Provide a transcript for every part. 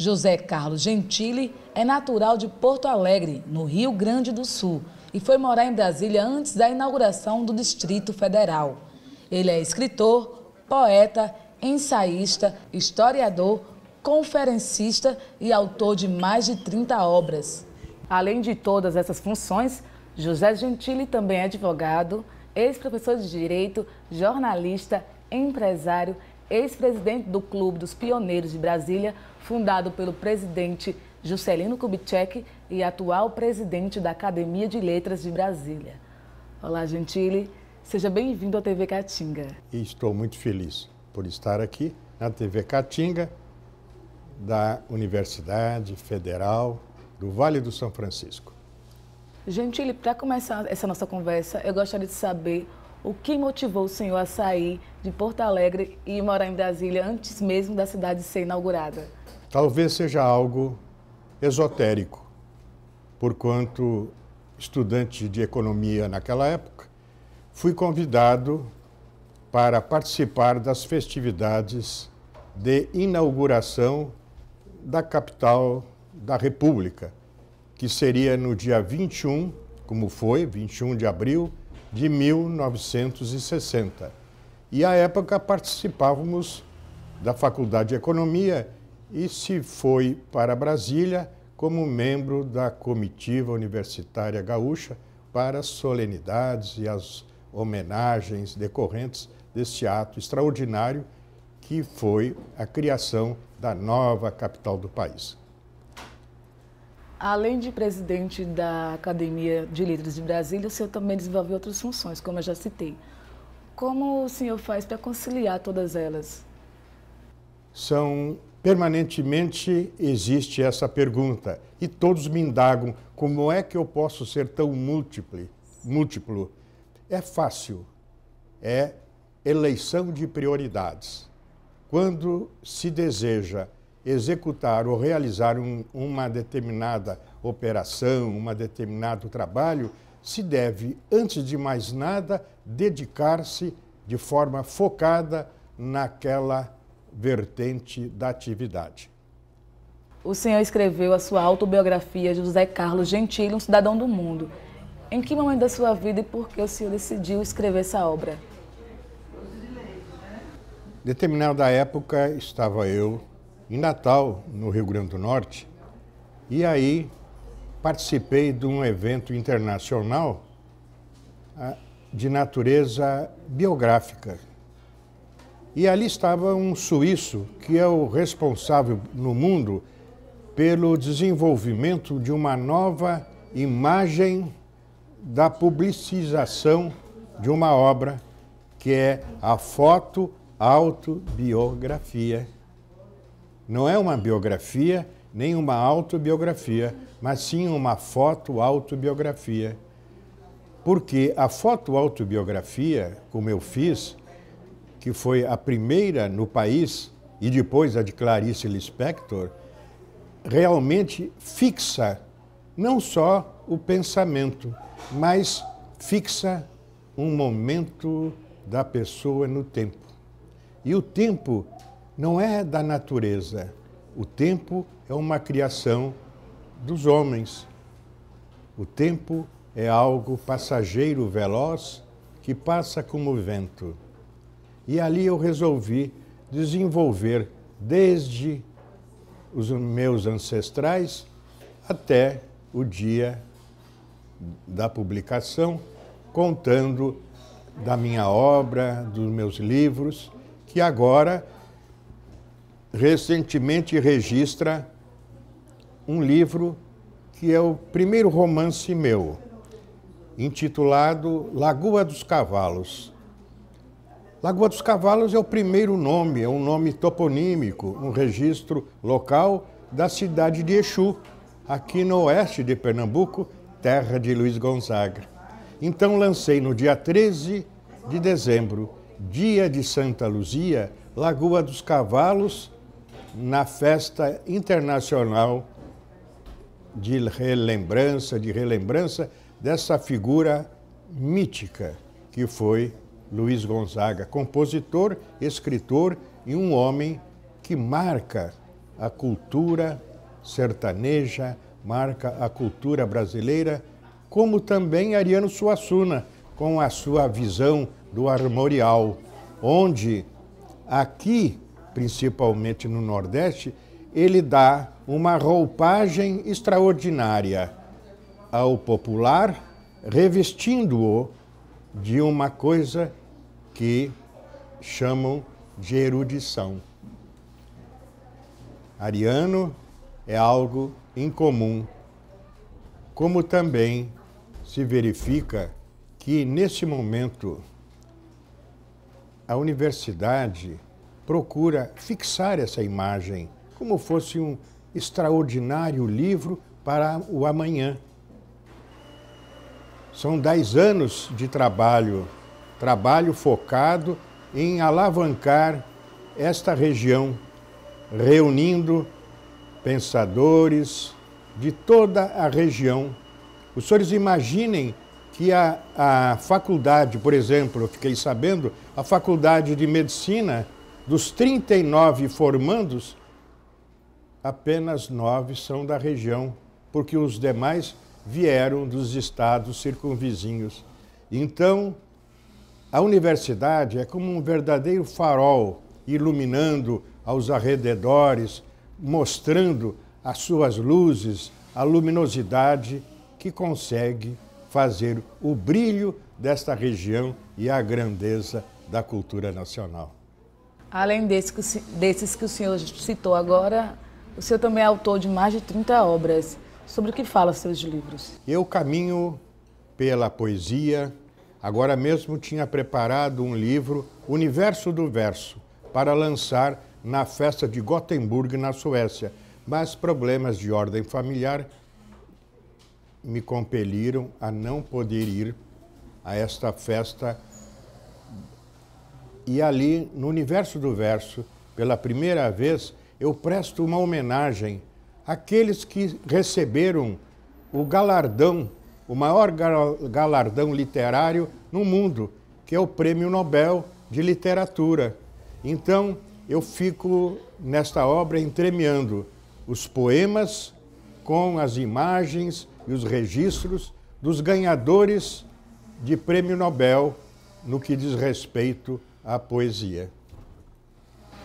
José Carlos Gentili é natural de Porto Alegre, no Rio Grande do Sul, e foi morar em Brasília antes da inauguração do Distrito Federal. Ele é escritor, poeta, ensaísta, historiador, conferencista e autor de mais de 30 obras. Além de todas essas funções, José Gentili também é advogado, ex-professor de Direito, jornalista, empresário, ex-presidente do Clube dos Pioneiros de Brasília, fundado pelo presidente Juscelino Kubitschek e atual presidente da Academia de Letras de Brasília. Olá, Gentili. Seja bem-vindo à TV Caatinga. E estou muito feliz por estar aqui na TV Caatinga, da Universidade Federal do Vale do São Francisco. Gentili, para começar essa nossa conversa, eu gostaria de saber o que motivou o senhor a sair de Porto Alegre e morar em Brasília antes mesmo da cidade ser inaugurada. Talvez seja algo esotérico, porquanto estudante de economia naquela época, fui convidado para participar das festividades de inauguração da capital da República, que seria no dia 21, como foi, 21 de abril de 1960. E à época participávamos da Faculdade de Economia e se foi para Brasília como membro da comitiva universitária gaúcha para as solenidades e as homenagens decorrentes desse ato extraordinário que foi a criação da nova capital do país. Além de presidente da Academia de Letras de Brasília, o senhor também desenvolveu outras funções, como eu já citei. Como o senhor faz para conciliar todas elas? Permanentemente existe essa pergunta e todos me indagam como é que eu posso ser tão múltiplo. É fácil, é eleição de prioridades. Quando se deseja executar ou realizar uma determinada operação, um determinado trabalho, se deve, antes de mais nada, dedicar-se de forma focada naquela vertente da atividade. O senhor escreveu a sua autobiografia, José Carlos Gentili, um cidadão do mundo. Em que momento da sua vida e por que o senhor decidiu escrever essa obra? Determinada época estava eu em Natal, no Rio Grande do Norte, e aí participei de um evento internacional de natureza biográfica. E ali estava um suíço que é o responsável no mundo pelo desenvolvimento de uma nova imagem da publicização de uma obra que é a fotoautobiografia. Não é uma biografia, nem uma autobiografia, mas sim uma fotoautobiografia. Porque a fotoautobiografia, como eu fiz, que foi a primeira no país, e depois a de Clarice Lispector, realmente fixa não só o pensamento, mas fixa um momento da pessoa no tempo. E o tempo não é da natureza. O tempo é uma criação dos homens. O tempo é algo passageiro, veloz, que passa como vento. E ali eu resolvi desenvolver desde os meus ancestrais até o dia da publicação, contando da minha obra, dos meus livros, que agora recentemente registra um livro que é o primeiro romance meu, intitulado Lagoa dos Cavalos. Lagoa dos Cavalos é o primeiro nome, é um nome toponímico, um registro local da cidade de Exu, aqui no oeste de Pernambuco, terra de Luiz Gonzaga. Então lancei no dia 13 de dezembro, dia de Santa Luzia, Lagoa dos Cavalos, na festa internacional de relembrança dessa figura mítica que foi Luiz Gonzaga, compositor, escritor e um homem que marca a cultura sertaneja, marca a cultura brasileira, como também Ariano Suassuna, com a sua visão do armorial, onde aqui, principalmente no Nordeste, ele dá uma roupagem extraordinária ao popular, revestindo-o de uma coisa que chamam de erudição. Ariano é algo incomum, como também se verifica que, nesse momento, a universidade procura fixar essa imagem como fosse um extraordinário livro para o amanhã. São 10 anos de trabalho focado em alavancar esta região, reunindo pensadores de toda a região. Os senhores imaginem que a faculdade, por exemplo, eu fiquei sabendo, a faculdade de medicina, dos 39 formandos, apenas 9 são da região, porque os demais vieram dos estados circunvizinhos. Então, a universidade é como um verdadeiro farol, iluminando aos arredores, mostrando as suas luzes, a luminosidade que consegue fazer o brilho desta região e a grandeza da cultura nacional. Além desses que o senhor citou agora, o senhor também é autor de mais de 30 obras. Sobre o que falam seus livros? Eu caminho pela poesia. Agora mesmo tinha preparado um livro, Universo do Verso, para lançar na festa de Gothenburg, na Suécia. Mas problemas de ordem familiar me compeliram a não poder ir a esta festa. E ali, no Universo do Verso, pela primeira vez, eu presto uma homenagem àqueles que receberam o galardão, o maior galardão literário no mundo, que é o Prêmio Nobel de Literatura. Então, eu fico nesta obra entremeando os poemas com as imagens e os registros dos ganhadores de Prêmio Nobel no que diz respeito à poesia.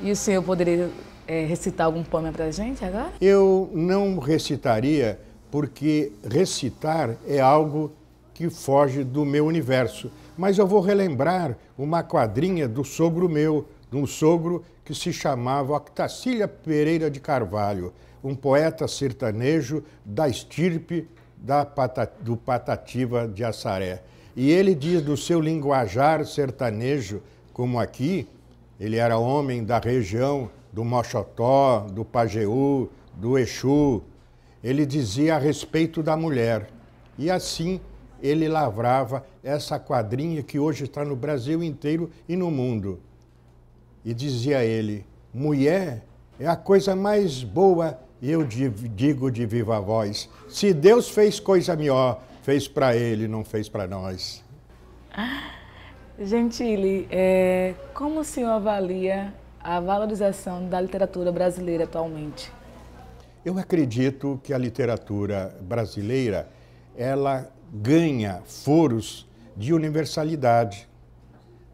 E o senhor poderia recitar algum poema para a gente agora? Eu não recitaria, porque recitar é algo que foge do meu universo. Mas eu vou relembrar uma quadrinha do sogro meu, de um sogro que se chamava Octacília Pereira de Carvalho, um poeta sertanejo da estirpe do Patativa de Assaré. E ele diz do seu linguajar sertanejo, como aqui, ele era homem da região do Moxotó, do Pajeú, do Exu. Ele dizia a respeito da mulher. E assim ele lavrava essa quadrinha que hoje está no Brasil inteiro e no mundo. E dizia ele, mulher é a coisa mais boa, e eu digo de viva voz, se Deus fez coisa melhor, fez para ele, não fez para nós. Gentili, como o senhor avalia a valorização da literatura brasileira atualmente? Eu acredito que a literatura brasileira, ela ganha foros de universalidade.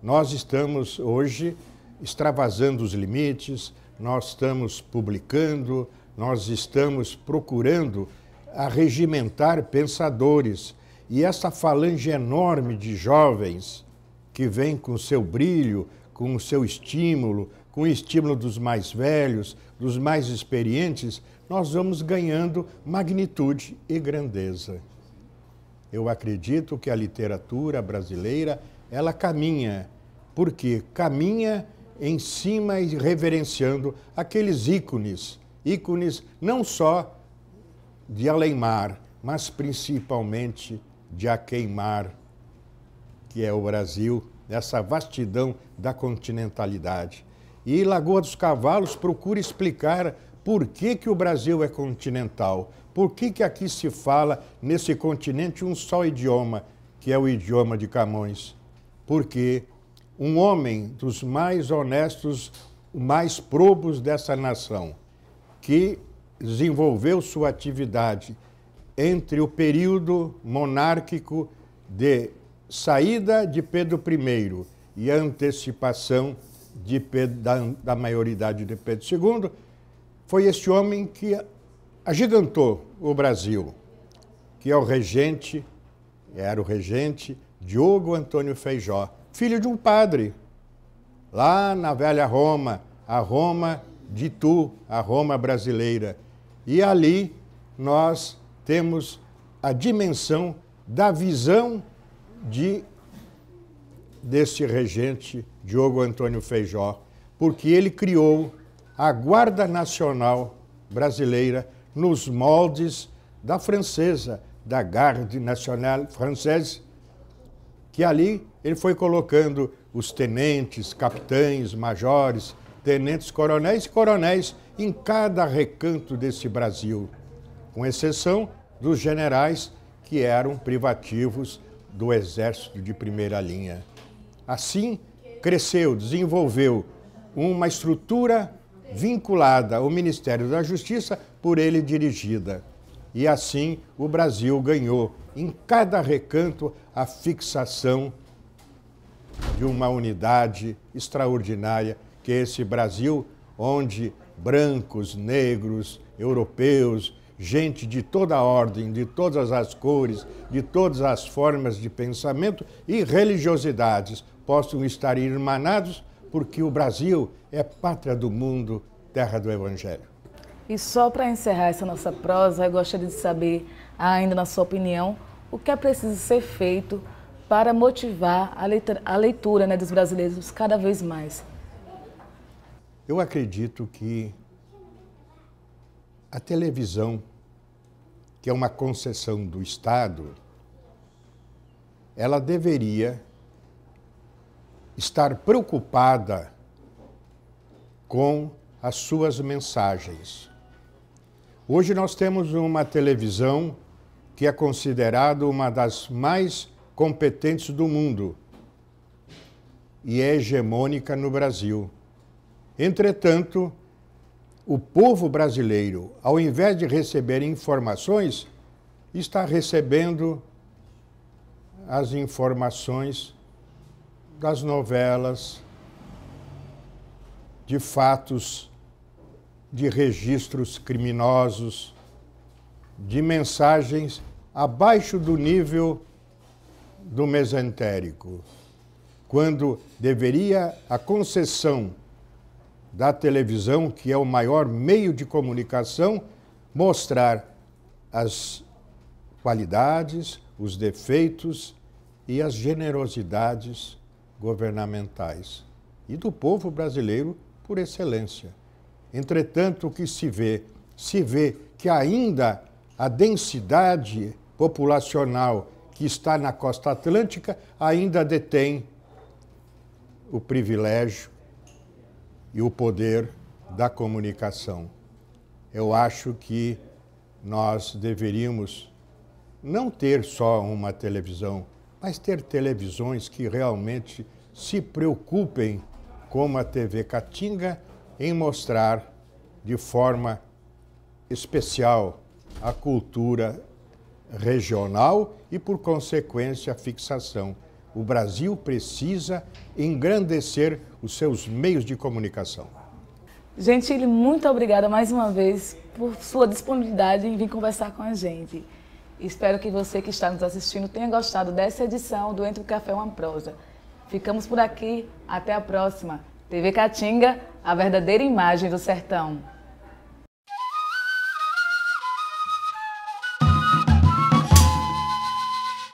Nós estamos hoje extravasando os limites, nós estamos publicando, nós estamos procurando arregimentar pensadores. E essa falange enorme de jovens que vem com o seu brilho, com o seu estímulo, com o estímulo dos mais velhos, dos mais experientes, nós vamos ganhando magnitude e grandeza. Eu acredito que a literatura brasileira, ela caminha, porque caminha em cima e reverenciando aqueles ícones não só de além-mar, mas principalmente de aquém-mar, que é o Brasil, essa vastidão da continentalidade. E Lagoa dos Cavalos procura explicar por que o Brasil é continental, por que aqui se fala nesse continente um só idioma, que é o idioma de Camões. Porque um homem dos mais honestos, mais probos dessa nação, que desenvolveu sua atividade entre o período monárquico de saída de Pedro I e a antecipação da maioridade de Pedro II, foi este homem que agigantou o Brasil, que é era o regente Diogo Antônio Feijó, filho de um padre, lá na velha Roma, a Roma de Itu, a Roma brasileira. E ali nós temos a dimensão da visão desse regente Diogo Antônio Feijó, porque ele criou a Guarda Nacional Brasileira nos moldes da francesa, da Garde Nationale Française, que ali ele foi colocando os tenentes, capitães, majores, tenentes, coronéis e coronéis em cada recanto desse Brasil, com exceção dos generais que eram privativos do exército de primeira linha. Assim, cresceu, desenvolveu uma estrutura vinculada ao Ministério da Justiça, por ele dirigida. E assim o Brasil ganhou em cada recanto a fixação de uma unidade extraordinária, que é esse Brasil, onde brancos, negros, europeus, gente de toda a ordem, de todas as cores, de todas as formas de pensamento e religiosidades possam estar irmanados, porque o Brasil é pátria do mundo, terra do Evangelho. E só para encerrar essa nossa prosa, eu gostaria de saber, ainda na sua opinião, o que é preciso ser feito para motivar a leitura, né, dos brasileiros cada vez mais. Eu acredito que a televisão, que é uma concessão do Estado, ela deveria estar preocupada com as suas mensagens. Hoje nós temos uma televisão que é considerada uma das mais competentes do mundo e é hegemônica no Brasil. Entretanto, o povo brasileiro, ao invés de receber informações, está recebendo as informações das novelas, de fatos, de registros criminosos, de mensagens abaixo do nível do mesentérico, quando deveria a concessão da televisão, que é o maior meio de comunicação, mostrar as qualidades, os defeitos e as generosidades governamentais e do povo brasileiro por excelência. Entretanto, o que se vê que ainda a densidade populacional que está na costa atlântica ainda detém o privilégio e o poder da comunicação. Eu acho que nós deveríamos não ter só uma televisão, mas ter televisões que realmente se preocupem, como a TV Catinga, em mostrar de forma especial a cultura regional e, por consequência, a fixação. O Brasil precisa engrandecer os seus meios de comunicação. Gentili, muito obrigada mais uma vez por sua disponibilidade em vir conversar com a gente. Espero que você que está nos assistindo tenha gostado dessa edição do Entre o Café e uma Prosa. Ficamos por aqui, até a próxima. TV Catinga, a verdadeira imagem do sertão.